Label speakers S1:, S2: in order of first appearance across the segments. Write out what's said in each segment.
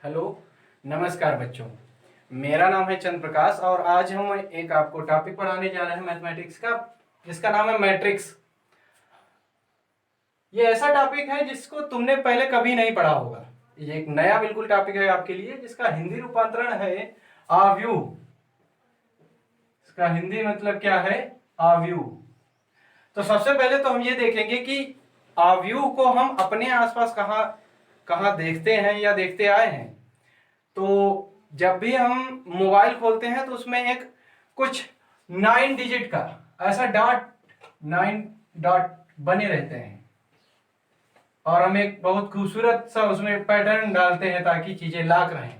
S1: Hello, नमस्कार बच्चों। मेरा नाम है चंद्र प्रकाश और आज हम एक आपको टॉपिक पढ़ाने जा रहे हैं मैथमेटिक्स का, जिसका नाम है मैट्रिक्स। ये ऐसा टॉपिक है जिसको तुमने पहले कभी नहीं पढ़ा होगा। ये एक नया बिल्कुल टॉपिक है आपके लिए, जिसका हिंदी रूपांतरण है आव्यूह। इसका हिंदी मतलब क्या है? आव्यूह। तो सबसे पहले तो हम ये देखेंगे कि आव्यूह को हम अपने आसपास कहाँ कहाँ देखते हैं या देखते आए हैं। तो जब भी हम मोबाइल खोलते हैं तो उसमें एक कुछ 9 डिजिट का ऐसा डॉट 9 डॉट बने रहते हैं और हम एक बहुत खूबसूरत सा उसमें पैटर्न डालते हैं ताकि चीजें लाक रहें।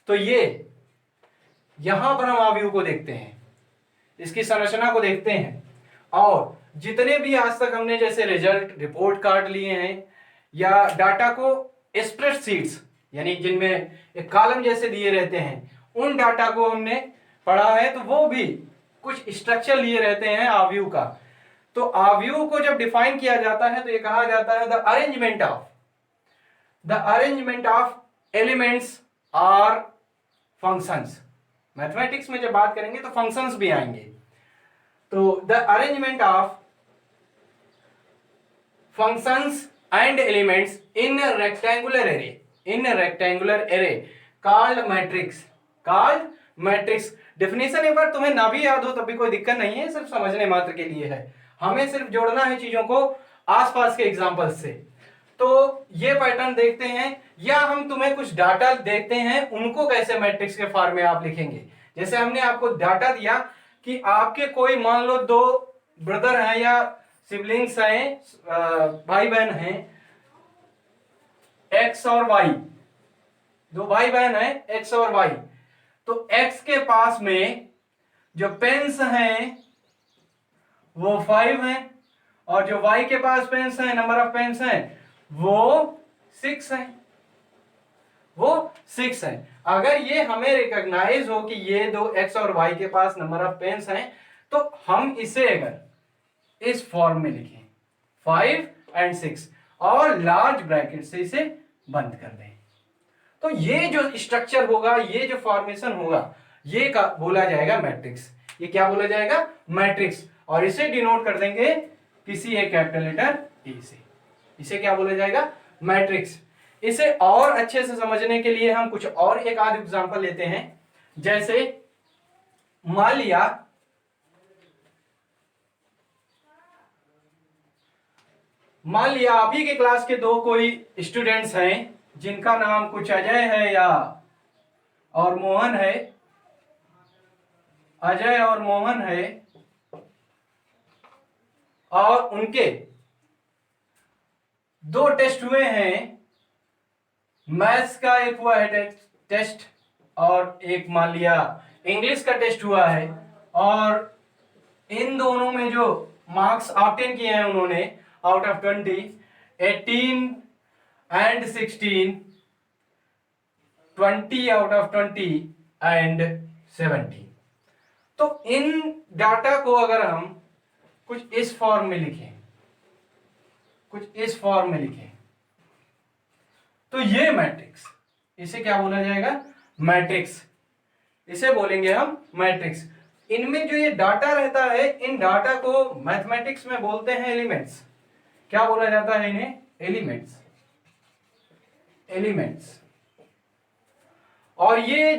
S1: तो ये यहां पर हम आव्यूह को देखते हैं, इसकी संरचना को देखते हैं। और जितने भी आज तक हमने जैसे रिजल्ट रिपोर्ट कार्ड लिए हैं या डाटा को स्प्रेडशीट्स यानी जिनमें एक कॉलम जैसे दिए रहते हैं, उन डाटा को हमने पढ़ा है, तो वो भी कुछ स्ट्रक्चर लिए रहते हैं आव्यूह का। तो आव्यूह को जब डिफाइन किया जाता है तो ये कहा जाता है the arrangement of elements are functions. Mathematics में जब बात करेंगे तो फंक्शंस भी आएंगे। तो the arrangement of functions and elements in rectangular array called matrix. Definition एक बार तुम्हें ना भी याद हो तब भी कोई दिक्कत नहीं है, सिर्फ समझने मात्र के लिए है। हमें सिर्फ जोड़ना है चीजों को आसपास के एग्जांपल्स से। तो ये पैटर्न देखते हैं या हम तुम्हें कुछ डाटा देखते हैं, उनको कैसे मैट्रिक्स के फॉर्म में आप लिखेंगे। जैसे हमने आपको डाटा दिया कि आपके कोई मान लो 2 ब्रदर हैं या सिबलिंग्स हैं, भाई बहन हैं, एक्स और वाई, 2 भाई बहन हैं एक्स और वाई। तो एक्स के पास में जो पेन्स हैं वो 5 हैं और जो वाई के पास पेन्स हैं, नंबर ऑफ पेन्स हैं वो 6 हैं। अगर ये हमें रिकॉग्नाइज हो कि ये 2 एक्स और वाई के पास नंबर ऑफ पेन्स हैं, तो हम इसे अगर इस फॉर्म में लिखें 5 और 6 और लार्ज ब्रैकेट से इसे बंद कर दें, तो ये जो स्ट्रक्चर होगा, ये जो फॉर्मेशन होगा, ये का बोला जाएगा मैट्रिक्स। ये क्या बोला जाएगा? मैट्रिक्स। और इसे डिनोट कर देंगे किसी एक कैपिटल लेटर ए से। इसे क्या बोला जाएगा? मैट्रिक्स। इसे और अच्छे से समझने के लिए हम कुछ और एक आध एग्जांपल लेते हैं। जैसे मान लिया आप ही के क्लास के 2 कोई स्टूडेंट्स हैं जिनका नाम कुछ अजय है या और मोहन है। अजय और मोहन है और उनके 2 टेस्ट हुए हैं। मैथ्स का एक हुआ है टेस्ट और एक मान लिया इंग्लिश का टेस्ट हुआ है। और इन दोनों में जो मार्क्स ऑब्टेन किए हैं उन्होंने out of 20, 18 and 16, 20 out of 20 and 17। तो इन डाटा को अगर हम कुछ इस फॉर्म में लिखें तो ये मैट्रिक्स, इसे क्या बोला जाएगा? मैट्रिक्स। इसे बोलेंगे हम मैट्रिक्स। इनमें जो ये डाटा रहता है, इन डाटा को मैथमेटिक्स में बोलते हैं एलिमेंट्स। क्या बोला जाता है इन्हें? एलिमेंट्स। और ये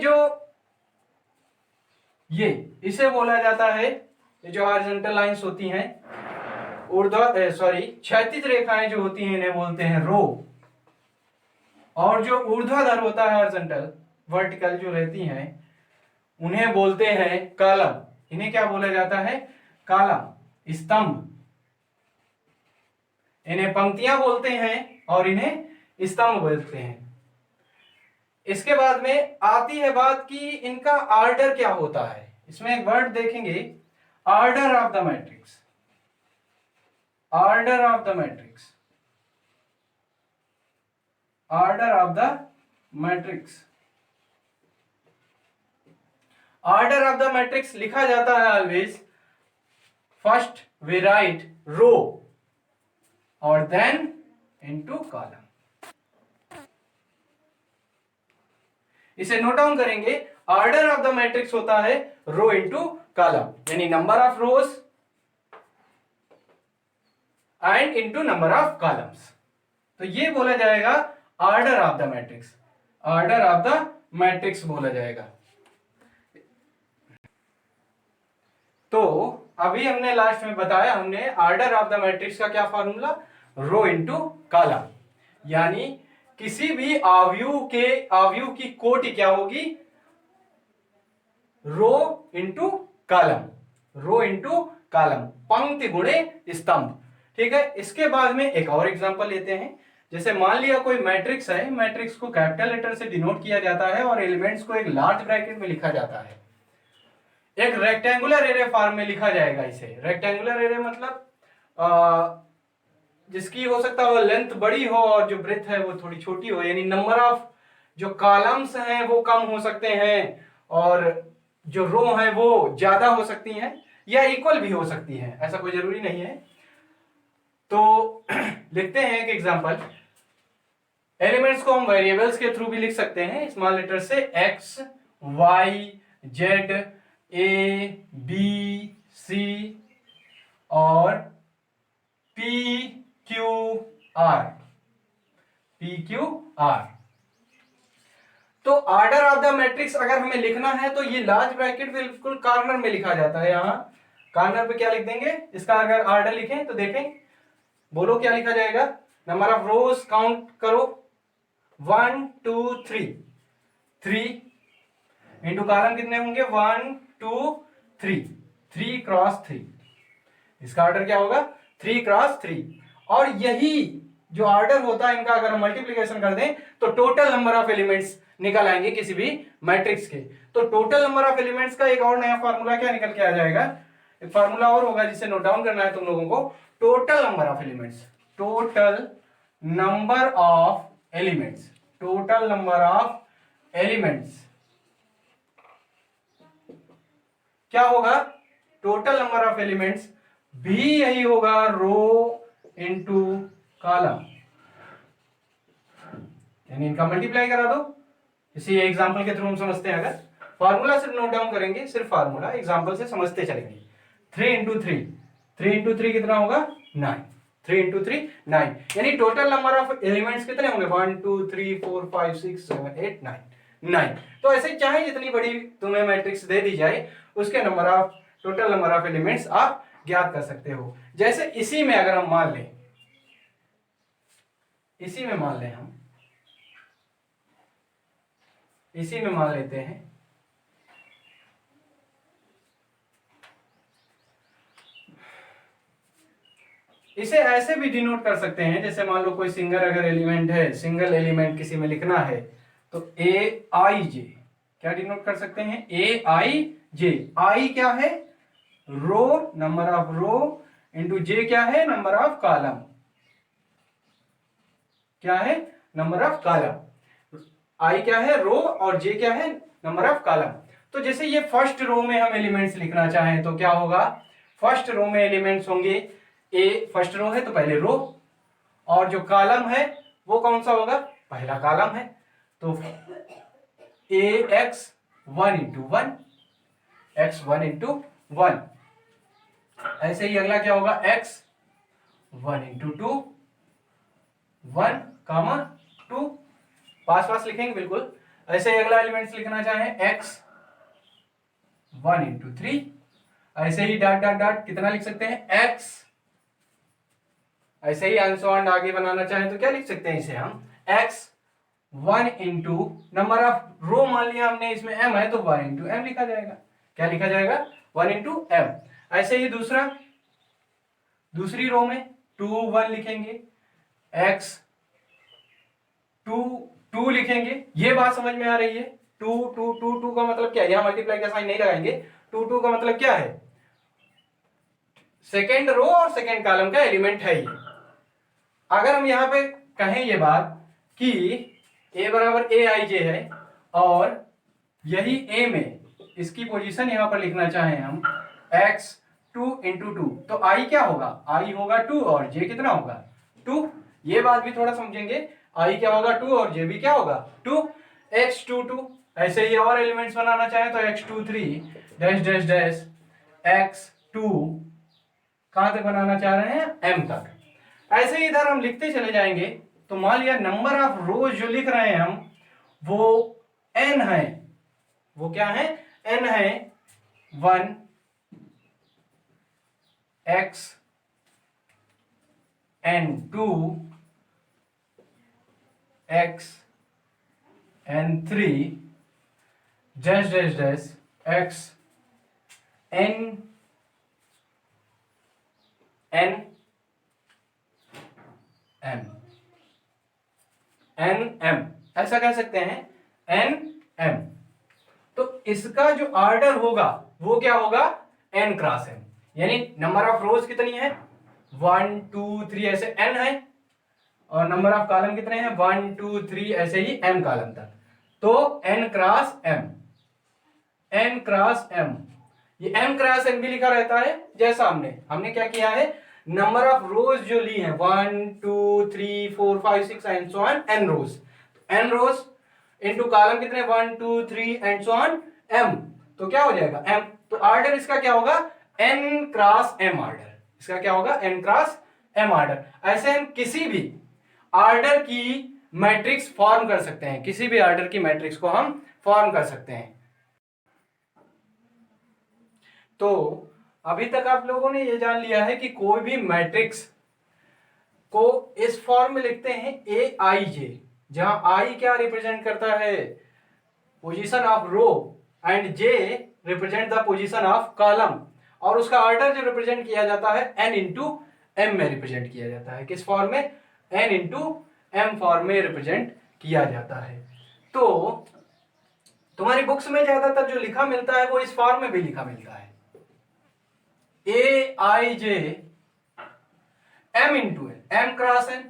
S1: इसे बोला जाता है, ये जो हॉरिजॉन्टल लाइंस होती हैं, क्षैतिज रेखाएं जो होती हैं, इन्हें बोलते हैं रो। और जो ऊर्ध्वाधर होता है हॉरिजॉन्टल, वर्टिकल जो रहती हैं, उन्हें बोलते हैं कॉलम। इन्हें क्या बोला जाता है? कॉलम, स्तंभ। इन्हें पंक्तियां बोलते हैं और इन्हें स्तंभ बोलते हैं। इसके बाद में आती है बात कि इनका ऑर्डर क्या होता है। इसमें एक वर्ड देखेंगे, order of the matrix. Order of the matrix लिखा जाता है ऑलवेज फर्स्ट वी राइट रो और देन इनटू कॉलम। इसे नोट डाउन करेंगे। ऑर्डर ऑफ द मैट्रिक्स होता है रो इनटू कॉलम, यानी number of rose and into number of columns. तो ये बोला जाएगा order of the matrix, order of the matrix बोला जाएगा। तो अभी हमने लास्ट में बताया, हमने ऑर्डर ऑफ द मैट्रिक्स का क्या फॉर्मूला, रो इनटू कॉलम, यानी किसी भी अवयव की कोटि क्या होगी, रो इनटू कॉलम, रो इनटू कॉलम, पंक्ति गुणे स्तंभ। ठीक है, इसके बाद में एक और एग्जांपल लेते हैं। जैसे मान लिया कोई मैट्रिक्स है, मैट्रिक्स को कैपिटल लेटर से डिनोट किया जाता है और एलिमेंट्स को एक लार्ज ब्रैकेट में लिखा जाता है। एक रेक्टेंगुलर एरे फॉर्म में लिखा जाएगा इसे। रेक्टेंगुलर एरे मतलब जिसकी हो सकता है वो लेंथ बड़ी हो और जो ब्रेथ है वो थोड़ी छोटी हो, यानी नंबर ऑफ जो कॉलम्स हैं वो कम हो सकते हैं और जो रो है वो ज्यादा हो सकती हैं या इक्वल भी हो सकती हैं, ऐसा कोई जरूरी नहीं है। तो लिखते हैं एक एग्जांपल। एलिमेंट्स को हम वेरिएबल्स के थ्रू भी लिख सकते हैं, स्मॉल लेटर से x, y, z, a, b, c और p, q, r, p, q, r। तो ऑर्डर ऑफ द मैट्रिक्स अगर हमें लिखना है तो ये लार्ज ब्रैकेट बिल्कुल कॉर्नर में लिखा जाता है। यहां कॉर्नर पे क्या लिख देंगे, इसका अगर ऑर्डर लिखें तो देखें, बोलो क्या लिखा जाएगा। नंबर ऑफ रोज काउंट करो, 1 2 3, 3 इंटू कॉलम कितने होंगे, 1 2 3, 3 क्रॉस 3। इसका ऑर्डर क्या होगा, 3 क्रॉस 3। और यही जो ऑर्डर होता है इनका, अगर हम मल्टीप्लीकेशन कर दें तो टोटल नंबर ऑफ एलिमेंट्स निकल आएंगे किसी भी मैट्रिक्स के। तो टोटल नंबर ऑफ एलिमेंट्स का एक और नया फार्मूला क्या निकल के आ जाएगा, एक फार्मूला और होगा जिसे नोट डाउन करना है तुम लोगों को। Total number of elements, total number of elements, total number of elements क्या होगा, टोटल नंबर ऑफ एलिमेंट्स भी यही होगा, रो इनटू कॉलम, यानी इनका मल्टीप्लाई करा दो। इसी एग्जांपल के थ्रू हम समझते हैं, अगर फार्मूला सिर्फ नोट डाउन करेंगे, सिर्फ फार्मूला एग्जांपल से समझते चलेंगे। 3 इंटू 3, 3 इंटू 3 कितना होगा, 9, 3 इंटू 3 9, यानी टोटल नंबर ऑफ एलिमेंट्स कितने होंगे, 1 2 3 4 5 6 7 8 9, 9। तो ऐसे चाहे जितनी बड़ी तुम्हें मैट्रिक्स दे दी जाए, उसके number of total number of elements आप ज्ञात कर सकते हो। जैसे इसी में अगर हम मान लें, इसी में मान लें हम, इसी में मान लेते हैं इसे ऐसे भी डिनोट कर सकते हैं। जैसे मान लो कोई सिंगल अगर एलिमेंट है, सिंगल एलिमेंट किसी में लिखना है तो ए आई जे क्या डिनोट कर सकते हैं, ए आई जे। आई क्या है, रो, नंबर ऑफ रो, इंटू जे क्या है, नंबर ऑफ कॉलम, क्या है, नंबर ऑफ कॉलम। आई क्या है, रो, और जे क्या है, नंबर ऑफ कॉलम। तो जैसे ये फर्स्ट रो में हम एलिमेंट्स लिखना चाहें तो क्या होगा, फर्स्ट रो में एलिमेंट्स होंगे, ए फर्स्ट रो है तो पहले रो, और जो कॉलम है वो कौन सा होगा, पहला कॉलम है। तो ए एक्स 1 इंटू 1, एक्स 1 इंटू 1। ऐसे ही अगला क्या होगा, एक्स 1 इंटू 2, 1 कामा 2, पास पास लिखेंगे बिल्कुल। ऐसे ही अगला एलिमेंट्स लिखना चाहें, एक्स 1 इंटू 3, ऐसे ही डॉट डॉट डॉट कितना लिख सकते हैं, एक्स। ऐसे ही आंसर आगे बनाना चाहें तो क्या लिख सकते हैं इसे हम, x 1 इंटू नंबर ऑफ रो मान लिया हमने, इसमें m है तो 1 इंटू एम लिखा जाएगा। क्या लिखा जाएगा, 1 इंटू एम। ऐसे ही दूसरी रो में 2 1 लिखेंगे, x 2 लिखेंगे। ये बात समझ में आ रही है, 2 2 2 2 का मतलब क्या है, यहां मल्टीप्लाई का साइन नहीं लगाएंगे। 2 2 का मतलब क्या है, सेकेंड रो और सेकेंड कॉलम का एलिमेंट है ये। अगर हम यहां पे कहें ये बात कि a बराबर ए आई जे है और यही a में इसकी पोजीशन यहां पर लिखना चाहें हम x 2 इंटू 2, तो i क्या होगा, i होगा 2 और j कितना होगा 2। ये बात भी थोड़ा समझेंगे, i क्या होगा 2 और j भी क्या होगा 2। x 2 2 ऐसे ही और एलिमेंट्स बनाना चाहें तो x2 3 dash dash dash x2 कहां तक बनाना चाह रहे हैं, m तक। ऐसे ही इधर हम लिखते चले जाएंगे। तो मान लिया नंबर ऑफ रोज जो लिख रहे हैं हम वो n है, वो क्या है, n है 1 x n2 x n3 dash dash dash x n n m n m ऐसा कह सकते हैं, n m। तो इसका जो ऑर्डर होगा वो क्या होगा, n क्रॉस m, यानी नंबर ऑफ रोज कितनी है 1 2 3 ऐसे n है, और नंबर ऑफ कॉलम कितने हैं 1 2 3 ऐसे ही m कॉलम तक। तो n cross m, n cross m, ये m क्रॉस n भी लिखा रहता है। जैसा हमने क्या किया है, नंबर ऑफ रोज जो ली है 1 2 3 4 5 6 and so on n rows, n rows into column कितने 1 2 3 एंड सो ऑन m, तो क्या हो जाएगा m। तो ऑर्डर इसका क्या होगा n क्रॉस m ऑर्डर, इसका क्या होगा n क्रॉस m ऑर्डर। ऐसे हम किसी भी ऑर्डर की मैट्रिक्स फॉर्म कर सकते हैं, किसी भी ऑर्डर की मैट्रिक्स को हम फॉर्म कर सकते हैं। तो अभी तक आप लोगों ने ये जान लिया है कि कोई भी मैट्रिक्स को इस फॉर्म में लिखते हैं ए आई जे, जहां आई क्या रिप्रेजेंट करता है, position of row, and J represent the position of column, और उसका ऑर्डर जो रिप्रेजेंट किया जाता है n इंटू एम में रिप्रेजेंट किया जाता है। किस फॉर्म में, n इंटू एम फॉर्म में रिप्रेजेंट किया जाता है। तो तुम्हारी बुक्स में ज्यादातर जो लिखा मिलता है वो इस फॉर्म में भी लिखा मिलता है, A I J M into N, M cross N,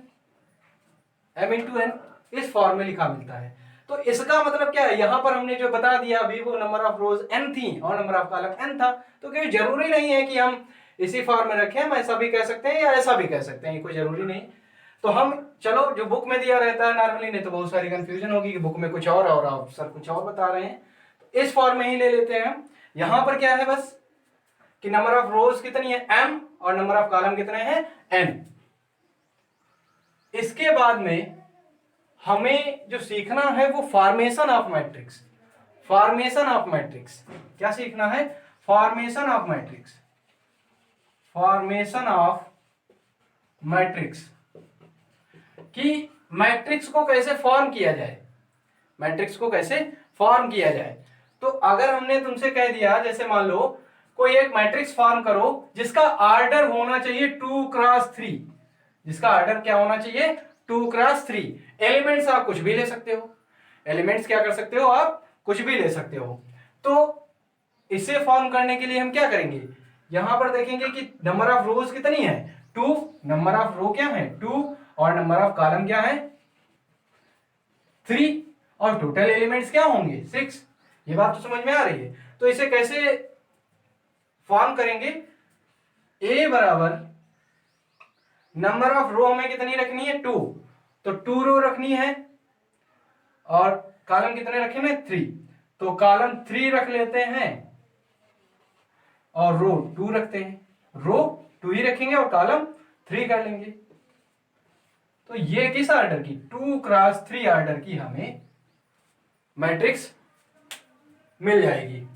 S1: M into N, इस फॉर्म में लिखा मिलता है। तो इसका मतलब क्या है, यहां पर हमने जो बता दिया अभी वो नंबर ऑफ रोज n थी और नंबर ऑफ कॉलम n था, तो कोई जरूरी नहीं है कि हम इसी फॉर्म में रखें, हम ऐसा भी कह सकते हैं या ऐसा भी कह सकते हैं, कोई जरूरी नहीं। तो हम चलो जो बुक में दिया रहता है नॉर्मली, नहीं तो बहुत सारी कंफ्यूजन होगी कि बुक में कुछ और आप सर कुछ और बता रहे हैं, तो इस फॉर्म में ही ले लेते हैं हम। यहां पर क्या है बस कि नंबर ऑफ रोज कितनी है m और नंबर ऑफ कॉलम कितने हैं n। इसके बाद में हमें जो सीखना है वो formation of matrix, formation of matrix क्या सीखना है, formation of matrix, formation of matrix, कि मैट्रिक्स को कैसे फॉर्म किया जाए, मैट्रिक्स को कैसे फॉर्म किया जाए। तो अगर हमने तुमसे कह दिया जैसे मान लो कोई एक मैट्रिक्स फॉर्म करो जिसका ऑर्डर होना चाहिए 2 क्रॉस 3, जिसका ऑर्डर क्या होना चाहिए 2 क्रॉस 3, एलिमेंट्स आप कुछ भी ले सकते हो, एलिमेंट्स क्या कर सकते हो आप कुछ भी ले सकते हो। तो इसे फॉर्म करने के लिए हम क्या करेंगे, यहां पर देखेंगे कि नंबर ऑफ रोज कितनी है 2, नंबर ऑफ रो क्या है 2 और नंबर ऑफ कॉलम क्या है 3, और टोटल एलिमेंट्स क्या होंगे 6। ये बात तो समझ में आ रही है। तो इसे कैसे फॉर्म करेंगे, ए बराबर नंबर ऑफ रो हमें कितनी रखनी है 2, तो 2 रो रखनी है, और कॉलम कितने रखे हैं 3, तो कॉलम 3 रख लेते हैं और रो 2 रखते हैं, रो 2 ही रखेंगे और कॉलम 3 कर लेंगे। तो ये किस ऑर्डर की 2 क्रॉस 3 ऑर्डर की हमें मैट्रिक्स मिल जाएगी,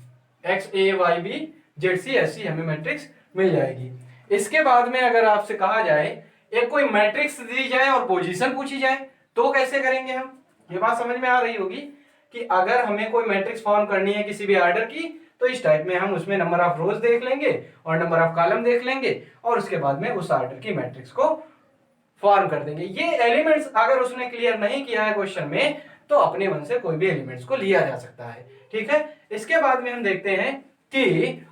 S1: X A Y B Z C S C हमें मैट्रिक्स मिल जाएगी। इसके बाद में अगर आपसे कहा जाए एक कोई मैट्रिक्स दी जाए और पोजीशन पूछी जाए तो कैसे करेंगे हम, ये बात समझ में आ रही होगी कि अगर हमें कोई मैट्रिक्स फॉर्म करनी है किसी भी ऑर्डर की तो इस टाइप में हम उसमें नंबर ऑफ रोज देख लेंगे और नंबर ऑफ कॉलम देख लेंगे और उसके बाद में उस ऑर्डर की मैट्रिक्स को फॉर्म कर देंगे। ये एलिमेंट्स अगर उसने क्लियर नहीं किया है क्वेश्चन में तो अपने मन से कोई भी एलिमेंट्स को लिया जा सकता है, ठीक है। इसके बाद में हम देखते हैं कि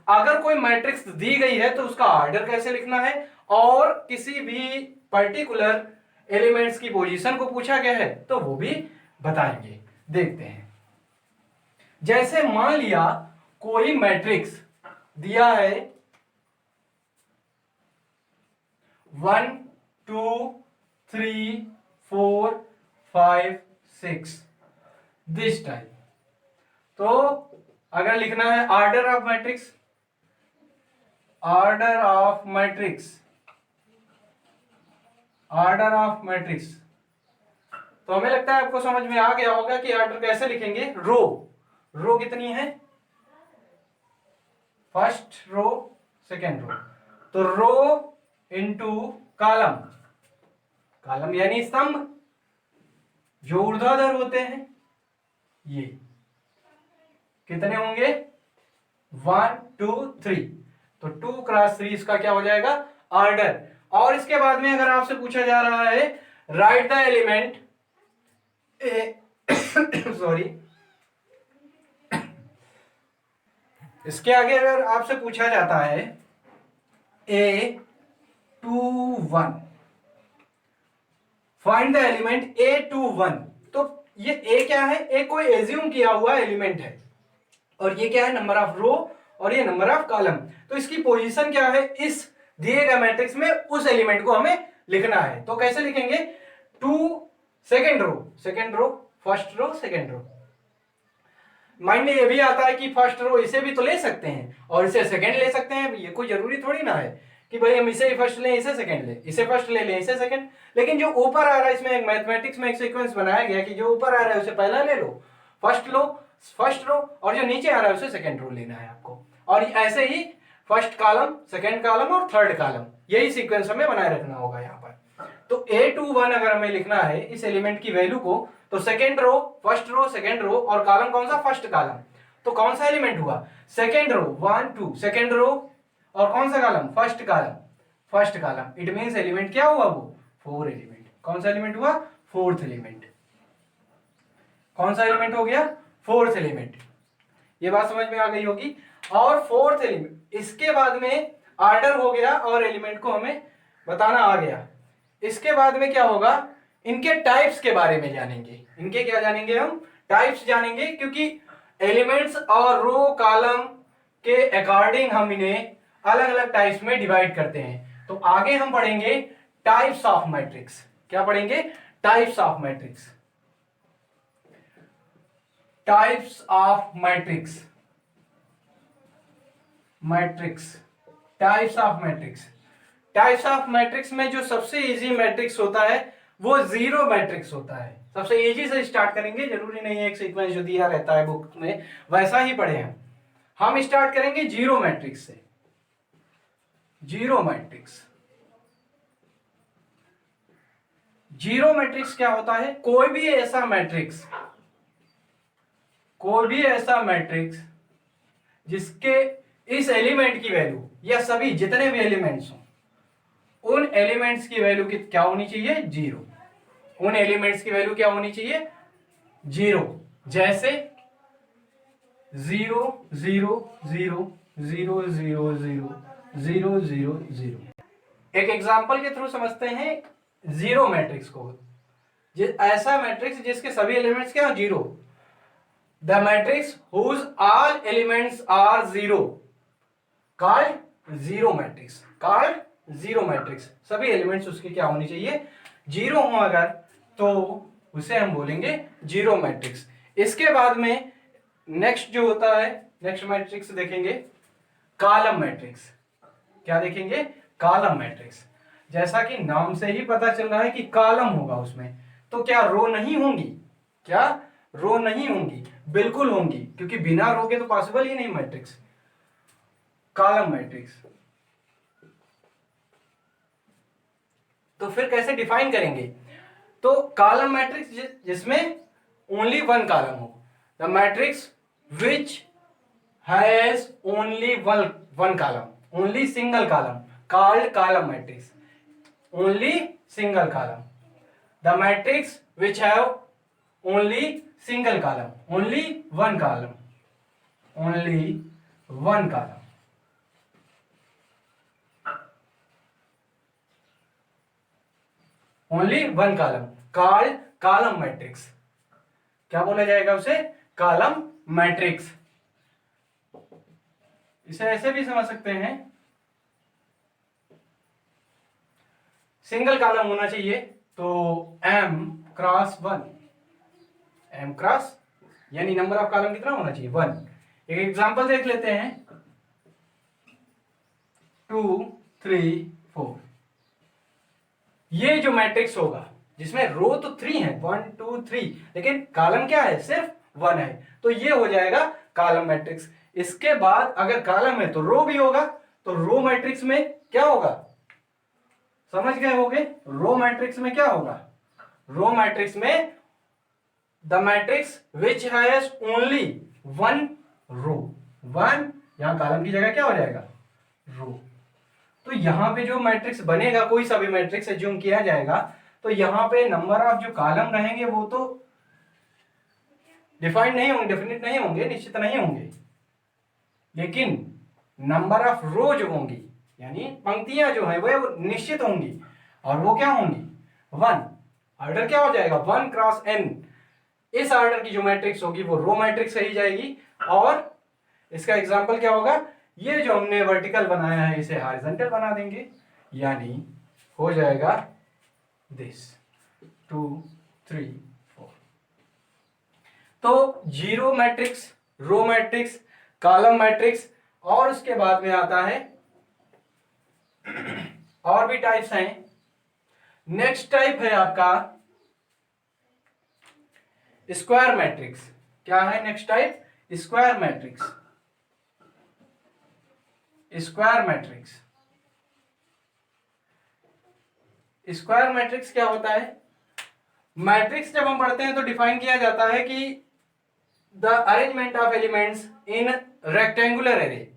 S1: अगर कोई मैट्रिक्स दी गई है तो उसका ऑर्डर कैसे लिखना है, और किसी भी पर्टिकुलर एलिमेंट्स की पोजीशन को पूछा गया है तो वो भी बताएंगे। देखते हैं, जैसे मान लिया कोई मैट्रिक्स दिया है 1 2 3 4 5 6 दिस टाइप, तो अगर लिखना है order of matrix, order of matrix, order of matrix, तो हमें लगता है आपको समझ में आ गया होगा कि ऑर्डर कैसे लिखेंगे। रो, रो कितनी है, फर्स्ट रो सेकेंड रो, तो रो इंटू कॉलम, कॉलम यानी स्तंभ जो ऊर्ध्वाधर होते हैं, ये कितने होंगे 1 2 3, तो 2 क्रॉस 3 इसका क्या हो जाएगा ऑर्डर। और इसके बाद में अगर आपसे पूछा जा रहा है राइट द एलिमेंट सॉरी इसके आगे अगर आपसे पूछा जाता है A21, find the element A21, तो ये A क्या है, A कोई एज्यूम किया हुआ एलिमेंट है, और ये क्या है नंबर ऑफ रो और ये नंबर ऑफ कॉलम, तो इसकी पोजीशन क्या है इस दिए गए मैट्रिक्स में, उस एलिमेंट को हमें लिखना है। तो कैसे लिखेंगे, 2 second row first row second row. Mind में ये भी आता है कि फर्स्ट रो इसे भी तो ले सकते हैं और इसे सेकेंड ले सकते हैं, ये कोई जरूरी थोड़ी ना है कि भाई हम इसे फर्स्ट लें इसे सेकंड लें, इसे फर्स्ट ले लें इसे सेकंड। लेकिन जो ऊपर आ रहा है इसमें एक मैथमेटिक्स में एक सीक्वेंस बनाया गया कि जो ऊपर आ रहा है उसे पहला ले लो, फर्स्ट लो फर्स्ट रो, और जो नीचे आ रहा है उसे सेकंड रो लेना है आपको। और ऐसे ही फर्स्ट कॉलम सेकंड कॉलम और थर्ड कॉलम, यही सीक्वेंस हमें बनाए रखना होगा यहाँ पर। तो A21 अगर हमें लिखना है इस एलिमेंट की वैल्यू को, तो second row first row second row और कॉलम कौन सा फर्स्ट कॉलम, तो कौन सा एलिमेंट हुआ सेकंड रो 1 2 सेकंड रो, और कौन सा column first column first column, it means element क्या हुआ वो 4 एलिमेंट। कौन सा एलिमेंट हुआ फोर्थ एलिमेंट, कौन सा एलिमेंट हो गया फोर्थ एलिमेंट। ये बात समझ में आ गई होगी। और फोर्थ एलिमेंट इसके बाद में ऑर्डर हो गया और एलिमेंट को हमें बताना आ गया। इसके बाद में क्या होगा, इनके टाइप्स के बारे में जानेंगे। इनके क्या जानेंगे हम, टाइप्स जानेंगे, क्योंकि एलिमेंट्स और रो कॉलम के अकॉर्डिंग हम इन्हें अलग अलग टाइप्स में डिवाइड करते हैं। तो आगे हम पढ़ेंगे टाइप्स ऑफ मैट्रिक्स। क्या पढ़ेंगे, types of matrix, types of matrix, matrix, types of matrix. Types of matrix में जो सबसे इजी मैट्रिक्स होता है वो जीरो मैट्रिक्स होता है। सबसे इजी से स्टार्ट करेंगे, जरूरी नहीं है एक सीक्वेंस जो दिया रहता है बुक में वैसा ही पढ़े हम स्टार्ट करेंगे जीरो मैट्रिक्स से। जीरो मैट्रिक्स, जीरो मैट्रिक्स क्या होता है, कोई भी ऐसा मैट्रिक्स, कोई भी ऐसा मैट्रिक्स जिसके इस एलिमेंट की वैल्यू या सभी जितने भी एलिमेंट्स हों उन एलिमेंट्स की वैल्यू क्या होनी चाहिए जीरो, उन एलिमेंट्स की वैल्यू क्या होनी चाहिए जीरो। जैसे 0 0 0 0 0 0 0 0 0। एक एग्जांपल के थ्रू समझते हैं जीरो मैट्रिक्स को। ऐसा मैट्रिक्स जिसके सभी एलिमेंट्स क्या हो zero, the matrix whose all elements are zero called zero matrix, called zero matrix. सभी एलिमेंट्स उसके क्या होनी चाहिए जीरो हो, अगर तो उसे हम बोलेंगे जीरो मैट्रिक्स। इसके बाद में नेक्स्ट जो होता है, नेक्स्ट मैट्रिक्स देखेंगे कॉलम मैट्रिक्स। क्या देखेंगे, कॉलम मैट्रिक्स। जैसा कि नाम से ही पता चल रहा है कि कॉलम होगा उसमें, तो क्या रो नहीं होंगी, क्या रो नहीं होंगी, बिल्कुल होंगी, क्योंकि बिना रो के तो पॉसिबल ही नहीं मैट्रिक्स। कॉलम मैट्रिक्स, तो फिर कैसे डिफाइन करेंगे, तो कॉलम मैट्रिक्स जिसमें ओनली वन कॉलम हो, the matrix which has only one column, only single column, called column matrix, only single column. The matrix which have only single column, only one column, only one column, only one column, called column matrix. क्या बोला जाएगा उसे, column matrix. इसे ऐसे भी समझ सकते हैं, सिंगल कॉलम होना चाहिए तो m क्रॉस 1, m क्रॉस, यानी नंबर ऑफ कॉलम कितना होना चाहिए 1। एक एग्जांपल देख लेते हैं 2 3 4। ये जो मैट्रिक्स होगा जिसमें रो तो 3 है 1 2 3, लेकिन कॉलम क्या है सिर्फ 1 है, तो ये हो जाएगा कॉलम मैट्रिक्स। इसके बाद अगर कॉलम है तो रो भी होगा, तो रो मैट्रिक्स में क्या होगा, समझ गए होगे। रो मैट्रिक्स में क्या होगा, रो मैट्रिक्स में the matrix which has only 1 रो, 1, यहां कॉलम की जगह क्या हो जाएगा रो। तो यहां पे जो मैट्रिक्स बनेगा, कोई सा भी मैट्रिक्स एज्यूम किया जाएगा, तो यहां पे नंबर ऑफ जो कॉलम रहेंगे वो तो डिफाइंड नहीं होंगे, डेफिनेट नहीं होंगे, निश्चित नहीं होंगे, लेकिन नंबर ऑफ रो जो होंगी यानी पंक्तियां जो है वो निश्चित होंगी, और वो क्या होंगी 1। ऑर्डर क्या हो जाएगा 1 क्रॉस n। इस ऑर्डर की जो मैट्रिक्स होगी वो रो मैट्रिक्स कही जाएगी। और इसका एग्जांपल क्या होगा, ये जो हमने वर्टिकल बनाया है इसे हॉरिजॉन्टल बना देंगे, यानी हो जाएगा दिस 2 3 4। तो zero matrix, row matrix, column matrix, और उसके बाद में आता है और भी टाइप्स हैं। नेक्स्ट टाइप है आपका स्क्वायर मैट्रिक्स। क्या है next type, square matrix. Square matrix, square matrix क्या होता है, मैट्रिक्स जब हम पढ़ते हैं तो डिफाइन किया जाता है कि the arrangement of elements in rectangular array.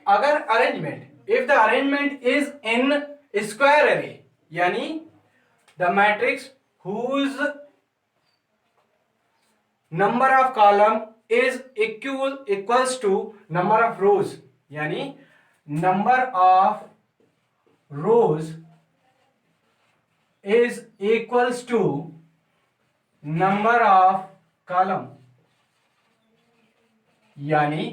S1: अगर arrangement, if the arrangement is in square array, यानी the matrix whose number of column is equals to number of rows, यानी number of rows is equals to number of column, यानी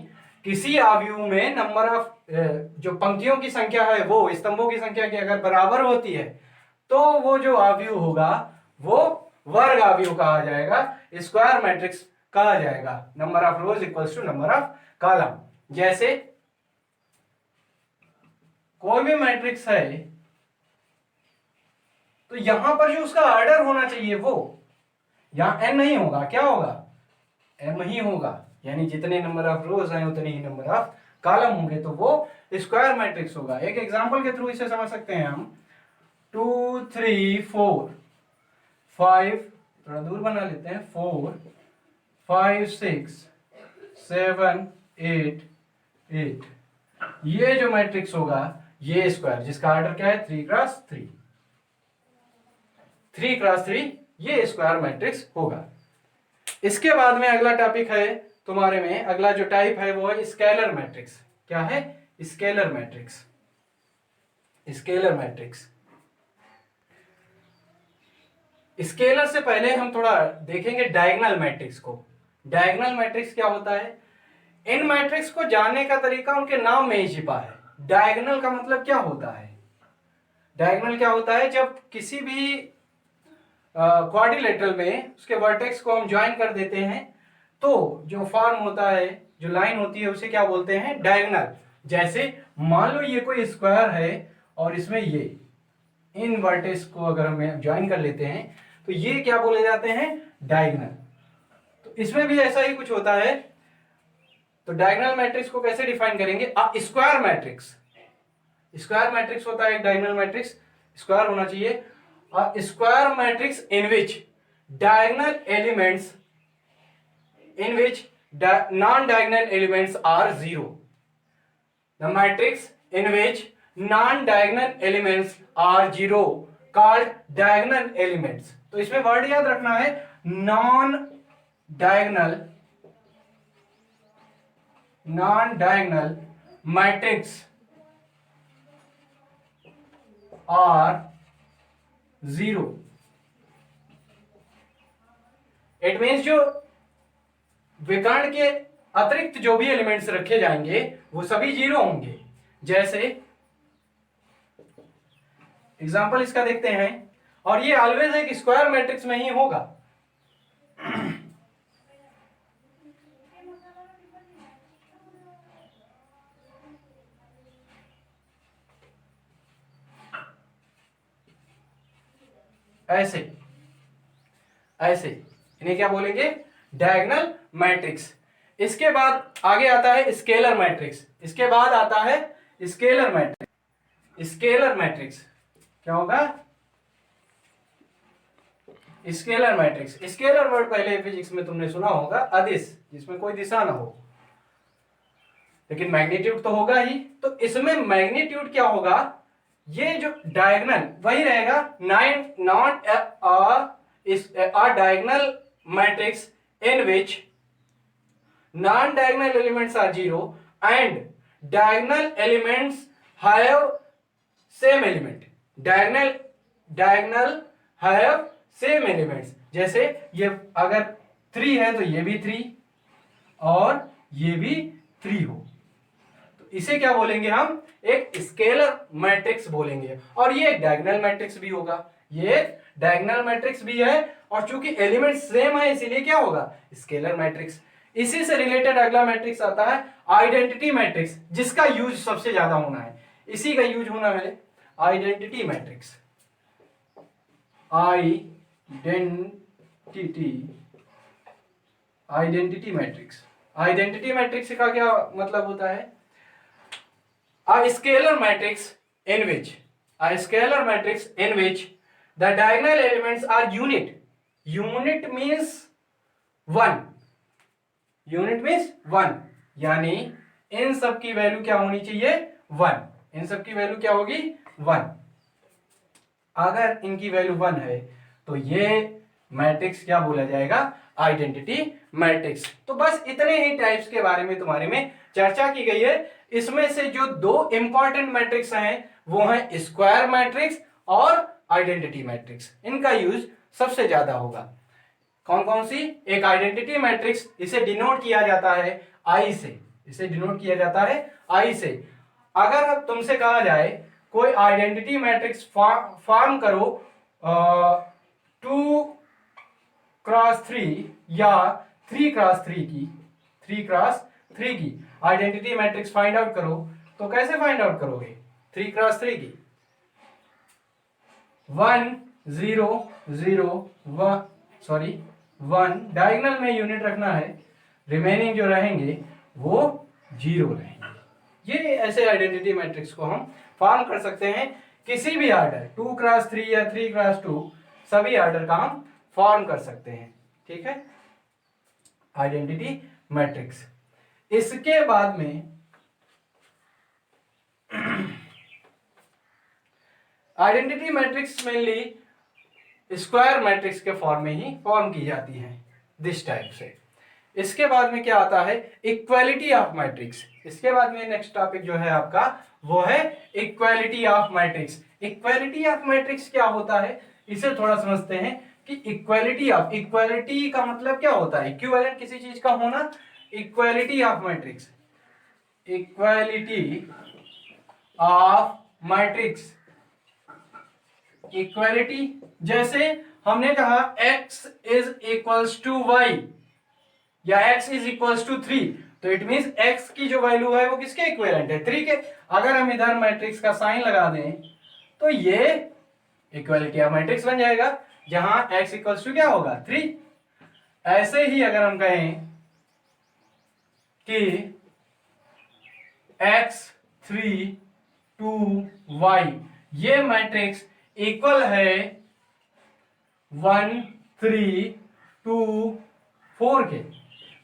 S1: किसी आव्यूह में number of जो पंक्तियों की संख्या है वो स्तंभों की संख्या की अगर बराबर होती है तो वो जो आव्यूह होगा वो वर्ग आव्यूह कहा जाएगा, स्क्वायर मैट्रिक्स कहा जाएगा। Number of rows equals to number of column. जैसे कोई भी मैट्रिक्स है तो यहां पर जो उसका ऑर्डर होना चाहिए वो यहां n नहीं होगा, क्या होगा m ही होगा, यानी जितने नंबर ऑफ रोज हैं उतने ही नंबर ऑफ कॉलम होंगे, तो वो स्क्वायर मैट्रिक्स होगा। एक एग्जांपल के थ्रू इसे समझ सकते हैं हम 2 3 4 5, थोड़ा दूर बना लेते हैं, 4 5 6 7 8 8। ये जो मैट्रिक्स होगा ये स्क्वायर, जिसका ऑर्डर क्या है 3 क्रॉस 3, 3 क्रॉस 3, ये स्क्वायर मैट्रिक्स होगा। इसके बाद में अगला टॉपिक है तुम्हारे में, अगला जो टाइप है वो है स्केलर मैट्रिक्स। क्या है scalar matrix, scalar matrix. Scalar से पहले हम थोड़ा देखेंगे डायगोनल मैट्रिक्स को। डायगोनल मैट्रिक्स क्या होता है, इन मैट्रिक्स को जानने का तरीका उनके नाम में ही छिपा है। डायगोनल का मतलब क्या होता है, डायगोनल क्या होता है, जब किसी भी क्वाड्रिलेटरल में उसके वर्टेक्स को हम ज्वाइन कर देते हैं तो जो फॉर्म होता है, जो लाइन होती है, उसे क्या बोलते हैं डायगोनल। जैसे मान लो ये कोई स्क्वायर है और इसमें ये इन वर्टेक्स को अगर हम ज्वाइन कर लेते हैं तो ये क्या बोले जाते हैं डायगोनल। तो इसमें भी ऐसा ही कुछ होता है। तो डायगोनल मैट्रिक्स को कैसे डिफाइन करेंगे, स्क्वायर मैट्रिक्स, स्क्वायर मैट्रिक्स होता है एक डायगोनल मैट्रिक्स, स्क्वायर होना चाहिए। Square matrix in which diagonal elements, in which non-diagonal elements are zero. The matrix in which non-diagonal elements are zero called diagonal elements. तो इसमें word याद रखना है non-diagonal matrix are zero. It means जो विकर्ण के अतिरिक्त जो भी एलिमेंट्स रखे जाएंगे वो सभी जीरो होंगे। जैसे एग्जांपल इसका देखते हैं, और ये ऑलवेज एक स्क्वायर मैट्रिक्स में ही होगा। ऐसे ऐसे, इन्हें क्या बोलेंगे? Diagonal matrix. इसके बाद आगे आता है स्केलर मैट्रिक्स। इसके बाद आता है स्केलर मैट्रिक्स। स्केलर मैट्रिक्स क्या होगा? Scalar matrix. स्केलर वर्ड पहले फिजिक्स में तुमने सुना होगा, अदिश, जिसमें कोई दिशा ना हो, लेकिन मैग्नीट्यूड तो होगा ही। तो इसमें मैग्नीट्यूड क्या होगा? ये जो डायगोनल वही रहेगा, not a diagonal matrix in which non-diagonal elements are zero and diagonal elements have same element. diagonal have same elements. जैसे ये अगर 3 है तो ये भी 3 और ये भी 3 हो, तो इसे क्या बोलेंगे हम? एक स्केलर मैट्रिक्स बोलेंगे। और ये एक डायगोनल मैट्रिक्स भी होगा, ये डायगोनल मैट्रिक्स भी है, और चूंकि एलिमेंट सेम है इसीलिए क्या होगा? Scalar matrix. इसी से रिलेटेड अगला मैट्रिक्स आता है आइडेंटिटी मैट्रिक्स, जिसका यूज सबसे ज्यादा होना है, इसी का यूज होना है identity matrix. Identity matrix. Identity matrix का क्या मतलब होता है? A scalar matrix in which the diagonal elements are unit. Unit means one. यानी इन सब की वैल्यू क्या होनी चाहिए? 1। इन सब की वैल्यू क्या होगी? 1। अगर इनकी वैल्यू 1 है तो ये मैट्रिक्स क्या बोला जाएगा? Identity matrix. तो बस इतने ही टाइप्स के बारे में तुम्हारे में चर्चा की गई है। इसमें से जो 2 इंपॉर्टेंट मैट्रिक्स हैं वो हैं स्क्वायर मैट्रिक्स और आइडेंटिटी मैट्रिक्स। इनका यूज सबसे ज्यादा होगा। कौन कौन सी? एक आइडेंटिटी मैट्रिक्स, इसे डिनोट किया जाता है आई से। इसे डिनोट किया जाता है आई से। अगर अब तुमसे कहा जाए कोई आइडेंटिटी मैट्रिक्स फॉर्म करो 2x3 या 3x3 की आइडेंटिटी मैट्रिक्स फाइंड आउट करो, तो कैसे फाइंड आउट करोगे? 3x3 की 1 0 0 1 डायगोनल में यूनिट रखना है, रिमेनिंग जो रहेंगे वो 0 रहेंगे। ये ऐसे आइडेंटिटी मैट्रिक्स को हम फॉर्म कर सकते हैं किसी भी आर्डर, 2x3 या 3x2, सभी आर्डर का हम फॉर्म कर सकते हैं। ठीक है, आइडेंटिटी मैट्रिक्स। इसके बाद में identity matrix mainly square matrix के फॉर्म में ही फॉर्म की जाती है, दिस टाइप से। इसके बाद में क्या आता है? Equality of matrix. इसके बाद में नेक्स्ट टॉपिक जो है आपका वो है equality of matrix. Equality of matrix क्या होता है, इसे थोड़ा समझते हैं कि इक्वालिटी का मतलब क्या होता है? इक्विवेलेंट किसी चीज का होना। Equality of matrix, equality of matrix, equality. जैसे हमने कहा x is equals to y या x इज इक्वल्स टू 3, तो इट मींस x की जो वैल्यू है वो किसके इक्विवेलेंट है? 3 के। अगर हम इधर मैट्रिक्स का साइन लगा दें तो ये इक्वालिटी ऑफ मैट्रिक्स बन जाएगा, जहां x इक्वल्स टू क्या होगा? 3। ऐसे ही अगर हम कहें कि x 3 2 y, ये मैट्रिक्स इक्वल है 1 3 2 4 के,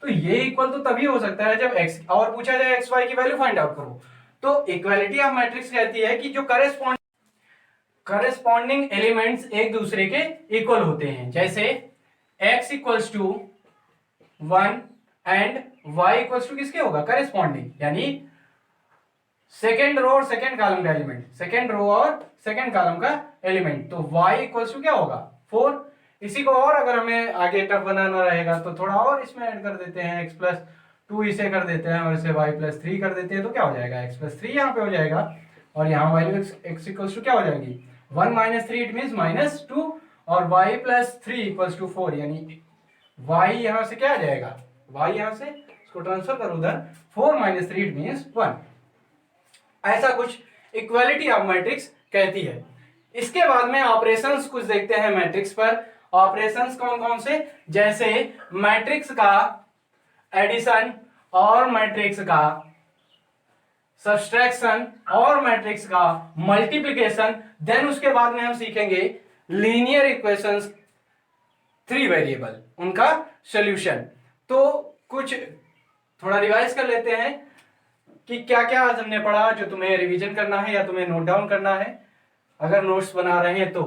S1: तो ये इक्वल तो तभी हो सकता है जब x, और पूछा जाए एक्स वाई की वैल्यू फाइंड आउट करो। तो इक्वालिटी ऑफ मैट्रिक्स कहती है कि जो करेस्पॉन्डिंग एलिमेंट्स एक दूसरे के इक्वल होते हैं। जैसे x equals to 1 and y equals to किसके होगा? करेस्पॉन्डिंग, यानी सेकेंड रो और सेकेंड कॉलम का एलिमेंट, सेकेंड रो और सेकेंड कॉलम का एलिमेंट, तो y इक्वल्स टू क्या होगा? 4। इसी को और अगर हमें आगे टफ बनाना रहेगा तो थोड़ा और इसमें ऐड कर देते हैं, x प्लस 2 इसे कर देते हैं और इसे y प्लस 3 कर देते हैं, तो क्या हो जाएगा? x प्लस 3 यहाँ पे हो जाएगा, और यहाँ वैल्यू x इक्वल्स टू क्या हो जाएगी? 1 माइनस 3 इट मीन्स माइनस 2, और y प्लस 3 इक्वल्स टू 4, यानी y यहाँ से क्या आ जाएगा? y यहाँ से इसको ट्रांसफर करो उधर, 4 माइनस 3 इट मीन्स 1। ऐसा कुछ इक्वालिटी ऑफ मैट्रिक्स कहती है। इसके बाद में ऑपरेशंस कुछ देखते हैं मैट्रिक्स पर। ऑपरेशंस कौन कौन से, जैसे मैट्रिक्स का एडिशन और मैट्रिक्स का सब्सट्रैक्शन और मैट्रिक्स का मल्टीप्लिकेशन। देन उसके बाद में हम सीखेंगे लीनियर इक्वेशंस 3 वेरिएबल, उनका सॉल्यूशन। तो कुछ थोड़ा रिवाइज कर लेते हैं कि क्या क्या आज हमने पढ़ा, जो तुम्हें रिवीजन करना है या तुम्हें नोट डाउन करना है अगर नोट्स बना रहे हैं तो।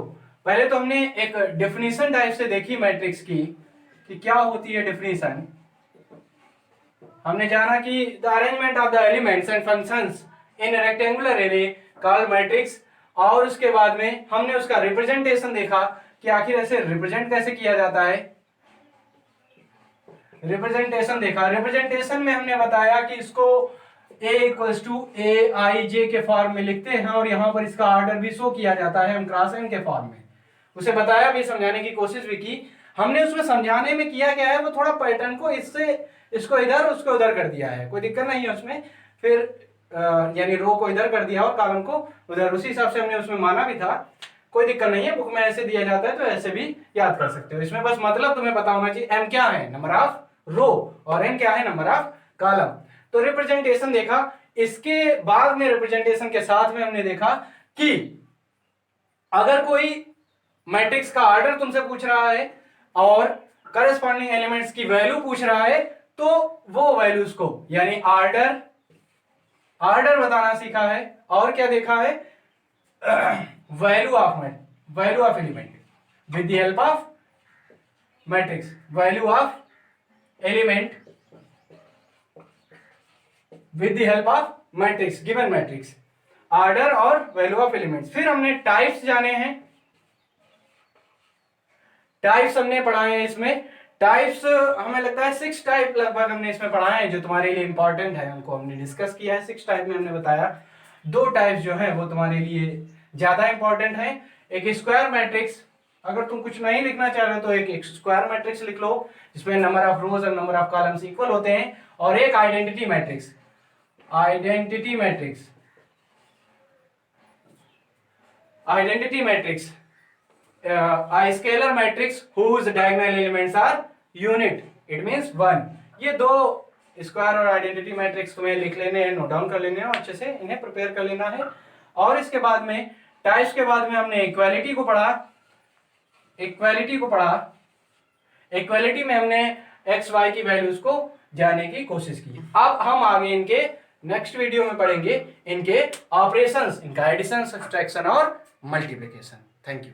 S1: पहले तो हमने एक डेफिनेशन टाइप से देखी मैट्रिक्स की कि क्या होती है डेफिनेशन। हमने जाना कि the arrangement of the elements and functions in rectangular array called matrix, और उसके बाद में हमने उसका रिप्रेजेंटेशन देखा कि आखिर ऐसे रिप्रेजेंट कैसे किया जाता है। रिप्रेजेंटेशन देखा, रिप्रेजेंटेशन में हमने बताया कि इसको a equals to A I जे के फॉर्म में लिखते हैं और यहाँ पर इसका ऑर्डर भी शो किया जाता है हम क्रॉस एन के फॉर्म में। उसे बताया भी, समझाने की कोशिश भी की हमने। उसमें समझाने में किया क्या है, वो थोड़ा पैटर्न को इससे इसको इधर उसको उधर कर दिया है, कोई दिक्कत नहीं है उसमें। फिर यानी रो को इधर कर दिया और कॉलम को उधर, उसी हिसाब से हमने उसमें माना भी था, कोई दिक्कत नहीं है। बुक में ऐसे दिया जाता है तो ऐसे भी याद कर सकते हो। इसमें बस मतलब तुम्हें पता होना चाहिए एम क्या है, नंबर ऑफ रो, और एन क्या है, नंबर ऑफ कॉलम। तो रिप्रेजेंटेशन देखा। इसके बाद में रिप्रेजेंटेशन के साथ में हमने देखा कि अगर कोई मैट्रिक्स का ऑर्डर तुमसे पूछ रहा है और करस्पॉन्डिंग एलिमेंट्स की वैल्यू पूछ रहा है तो वो वैल्यूज को यानी ऑर्डर बताना सीखा है। और क्या देखा है, value of element with the help of matrix, value of element with the help of matrix, given matrix, order और वैल्यू ऑफ एलिमेंट्स। फिर हमने टाइप्स जाने हैं, टाइप्स हमने पढ़ाए हैं। इसमें टाइप्स हमें लगता है 6 टाइप लगभग हमने इसमें पढ़ाए हैं जो तुम्हारे लिए इंपॉर्टेंट है, उनको हमने डिस्कस किया है। 6 टाइप में हमने बताया 2 टाइप्स जो है वो तुम्हारे लिए ज्यादा इंपॉर्टेंट है। एक स्क्वायर मैट्रिक्स, अगर तुम कुछ नहीं लिखना चाह रहे हो तो एक स्क्वायर मैट्रिक्स लिख लो जिसमें नंबर ऑफ रोज और नंबर ऑफ कॉलम्स इक्वल होते हैं, और एक identity matrix, a scalar matrix whose diagonal elements are unit, it means 1। ये 2 स्क्वायर और आइडेंटिटी मैट्रिक्स तुम्हें लिख लेने हैं, नोट डाउन कर लेने हैं और अच्छे से इन्हें प्रिपेयर कर लेना है। और इसके बाद में टाइप्स के बाद में हमने इक्वालिटी को पढ़ा। इक्वालिटी में हमने एक्स वाई की वैल्यूज को जानने की कोशिश की। अब हम आगे इनके नेक्स्ट वीडियो में पढ़ेंगे इनके ऑपरेशंस, इनका एडिशन, सब्सट्रैक्शन और मल्टीप्लिकेशन। Thank you.